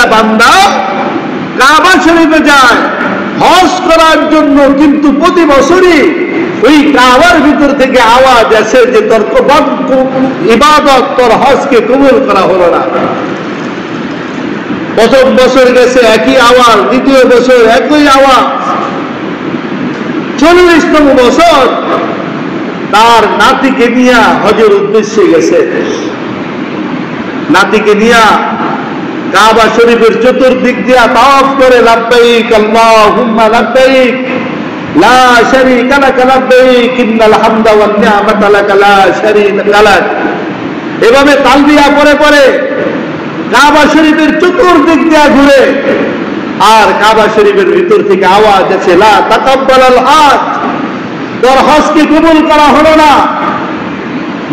একটা বান্দা কাবা শরীফে যায় হজ করার জন্য, কিন্তু প্রতি বছরই ওই কাবার ভিতর থেকে আওয়াজ আসে যে তোর ইবাদত, তোর হজকে কবুল করা হলো না। প্রথম বছর গেছে একই আওয়াজ, দ্বিতীয় বছর একই আওয়াজ, 40তম বছর তার নাতিকে নিয়ে হজের উদ্দেশ্যে গেছে। নাতিকে নিয়ে কাবা শরীফের চতুর্দিক দিয়া তাওয়াফ করে লাব্বাইক আল্লাহুম্মা লাব্বাইক লা শারীকা লাক লাব্বাইক ইন্নাল হামদা ওয়ান নি'মাতা লাক লা শারীকা লাক, এভাবে তালবিয়া পরে পরে কাবা শরীফের চতুর্দিক দিয়া ঘুরে। আর কাবা শরীফের ভিতর থেকে আওয়াজ আছে লা তাকাব্বালাল হজ, তোর হজকে কবুল করা হলো না।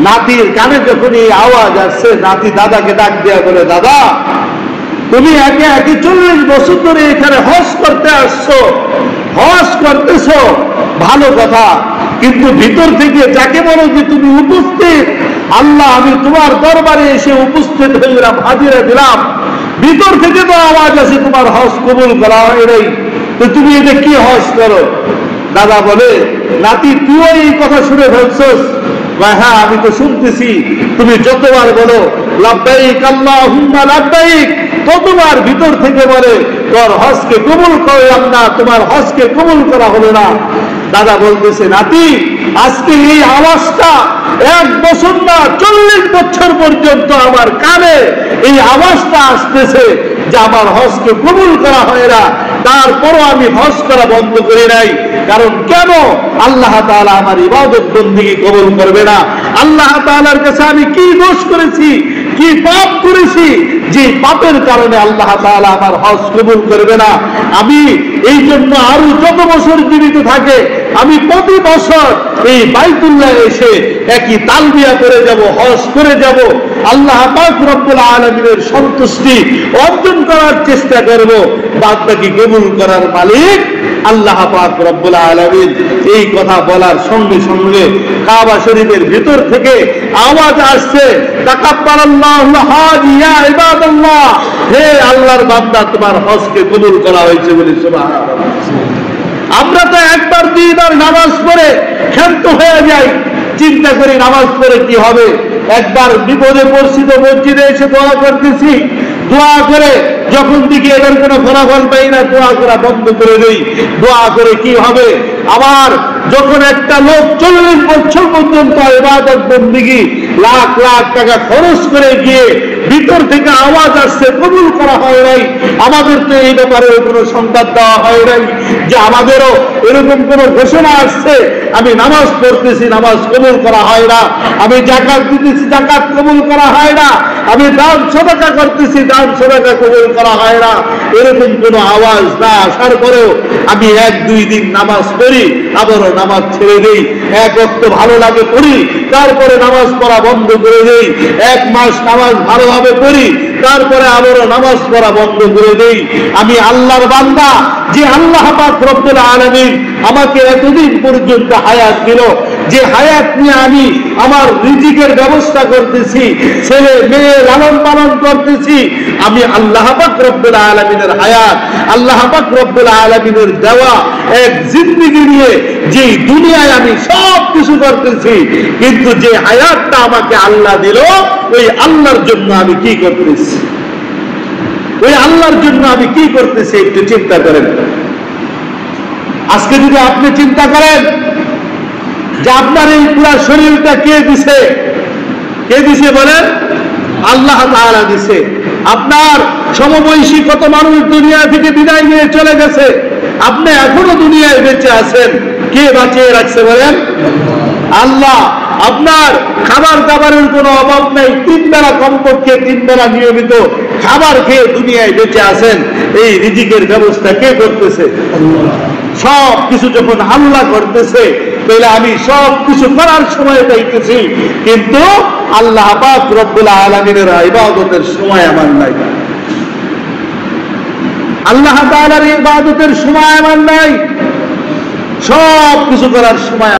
নাতির কানে যখন এই আওয়াজ আসছে, নাতি দাদাকে ডাক দেয়া বলে, দাদা তুমি একে 40 বছর ধরে এখানে হজ করতে আসছো, হজ করতেছো ভালো কথা, কিন্তু ভিতর থেকে যাকে বলো যে তুমি উপস্থিত, আল্লাহ আমি তোমার দরবারে এসে উপস্থিত হইলাম, হাজিরা দিলাম, ভিতর থেকে তো আওয়াজ আছে তোমার হজ কবুল করা হয় নাই, তো তুমি এটা কি হজ করো? দাদা বলে, নাতি তুইও এই কথা শুনে ফেলছস? হ্যাঁ আমি তো শুনতেছি, তুমি যতবার বলো লাব্বাইক আল্লাহুম্মা লাব্বাইক, ততবার ভিতর থেকে বলে তোর হজকে কবুল করলাম না, তোমার হজকে কবুল করা হলো না। দাদা বলতেছে, নাতি আজকে এই আওয়াজটা 1 বছর না 40 বছর পর্যন্ত আমার কানে এই আওয়াজটা আসতেছে যে আমার হজকে কবুল করা হয় না, তারপরও আমি হজ করা বন্ধ করি নাই। কারণ কেন? আল্লাহ তাআলা আমার ইবাদত বন্দেগী কবুল করবে না। আল্লাহ তাআলার কাছে আমি কি দোষ করেছি, কি পাপ করেছি, যে পাপের কারণে আল্লাহ তাআলা আমার হজ কবুল করবে না। আমি এই জন্য আরো যত বছর জীবিত থাকে আমি প্রতি বছর এই বাইতুল্লাহ এসে একই তালবিয়া করে যাব, হজ করে যাব, আল্লাহ পাক রব্বুল আলামিনের সন্তুষ্টি অর্জন করার চেষ্টা করব। বাদ বাকি কবুল করার মালিক আল্লাহ পাক রব্বুল আলামিন। এই কথা বলার সঙ্গে সঙ্গে কাবা শরীফের ভিতর থেকে আওয়াজ আসছে, তাকাব্বালাল্লাহুল হজ ইয়া ইবাদাল্লাহ, হে আল্লাহর বান্দা তোমার হজকে কবুল করা হয়েছে বলে সুবহানাল্লাহ। আমরা তো একবার দুইবার নামাজ পড়ে ক্ষান্ত হয়ে যাই, চিন্তা করি নামাজ পড়ে কি হবে। একবার বিপদে পড়ছি তো মসজিদে এসে দোয়া করতেছি, দোয়া করে যখন দিকে এদের কোনো ফলাফল পাই না, দোয়া করা বন্ধ করে দেই। দোয়া করে কি হবে? আবার যখন একটা লোক 40 বছর পর্যন্ত ইবাদত বন্দেগী লাখ লাখ টাকা খরচ করে গিয়ে ভিতর থেকে আওয়াজ আসছে কবুল করা হয় নাই, আমাদের তো এই ব্যাপারে কোনো সংবাদ দেওয়া হয় নাই যে আমাদেরও এরকম কোনো ঘোষণা আসছে আমি নামাজ পড়তেছি, নামাজ কবুল করা হয় না, আমি জাকাত দিতেছি, জাকাত কবুল করা হয় না, আমি দান সাদাকা করতেছি, দান সাদাকা কবুল করা হয় না, এরকম কোনো আওয়াজ না আসার পরেও আমি 1-2 দিন নামাজ পড়ি, আবারও নামাজ ছেড়ে দেই। 1 ওয়াক্ত ভালো লাগে পড়ি, তারপরে নামাজ পড়া বন্ধ করে দেই। 1 মাস নামাজ ভালোভাবে পড়ি, তারপরে আবারও নামাজ পড়া বন্ধ করে দেই। আমি আল্লাহর বান্দা, যে আল্লাহ পাক রব্বুল আলামিন আমাকে এতদিন পর্যন্ত হায়াত দিল, যে হায়াত নিয়ে আমি আমার রিজিকের ব্যবস্থা করতেছি, ছেলে মেয়ে লালন পালন করতেছি, আমি আল্লাহ পাক রব্বুল আলামিনের হায়াত, আল্লাহ পাক রব্বুল আলামিনের দেওয়া এক জিন্দেগি নিয়ে যে দুনিয়ায় আমি সব কিছু করতেছি, কিন্তু যে হায়াতটা আমাকে আল্লাহ দিল, ওই আল্লাহর জন্য আমি কি করতেছি, ওই আল্লাহর জন্য আমি কি করতেছি একটু চিন্তা করেন। আজকে যদি আপনি চিন্তা করেন যে আপনার এই পুরো শরীরটা কে দিছে, কে দিছে বলেন? আল্লাহ তাআলা দিছে। আপনার সমবয়সী কত মানুষ দুনিয়া থেকে বিদায় নিয়ে চলে গেছে, আপনি এখনো দুনিয়ায় বেঁচে আছেন, কে বাঁচিয়ে রাখছে বলেন? আল্লাহ। আপনার খাবার দাবারের কোনো অভাব নেই, 3 বেলা কমপক্ষে 3 বেলা নিয়মিত খাবার খেয়ে দুনিয়ায় বেঁচে আছেন, এই রিজিকের ব্যবস্থা কে করতেছে? সব কিছু যখন আল্লাহ করতেছে, তাহলে আমি সব কিছু করার সময় পাইতেছি, কিন্তু আল্লাহ পাক রব্বুল আলামিনের ইবাদতের সময় আমার নাই, আল্লাহ তাআলার ইবাদতের সময় আমার নাই, সব কিছু করার সময়